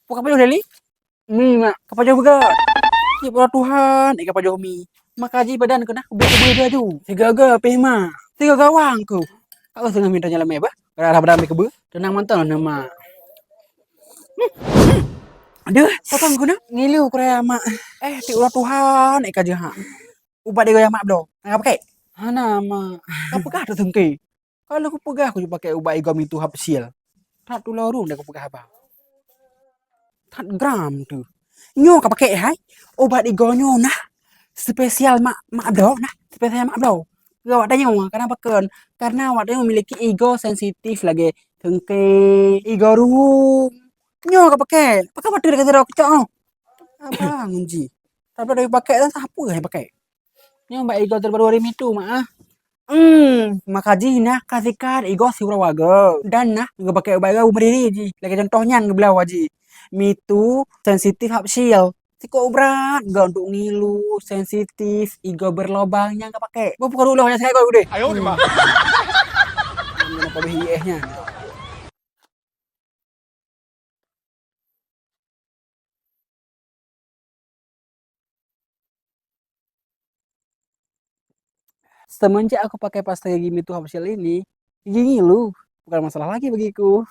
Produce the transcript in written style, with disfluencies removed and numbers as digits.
Pukap aja Deli. Mak, kapan juga. Ya pula Tuhan, kapan jauh mi. Makaji badan kena kubu baju. Sigaga pema. Tiga gawang ku. Aku tengah minta nyala meba. Berarah badan kebe. Tenang mantan nama. Aduh, potong guna ngilu korea mak. Ti ulah Tuhan, jaha. Ubat dia gaya mak do. Ngapa pakai? Hana mak. Apakah tu tengki? Kalau aku pegah aku pakai ubat igam itu hapsil. Tak tu lorong dah aku pegah apa. Tak gram tu. Nyo ka pakai hai. Ubat igonyo nah. Spesial mak do nah. Spesial mak do. Gawat tanya karena pakai karena awak memiliki ego sensitif lagi tengki ego ruh. Nyo ka pakai. Pakai mati dekat rok cok. Abang unji. Tapi dari pakai kan siapa yang pakai? Nyo mbak ego terbaru hari itu mak. Makaji nah kasihkan ego si waga dan nah nggak pakai baga berdiri ji lagi contohnya ngebelau aji mitu sensitif hapsil si kok berat gak untuk ngilu sensitif ego berlobangnya nggak pakai gue bukan dulu hanya saya kau udah ayo mah kenapa nya semenjak aku pakai pasta gigi mitu hapsil ini gigi ngilu bukan masalah lagi bagiku.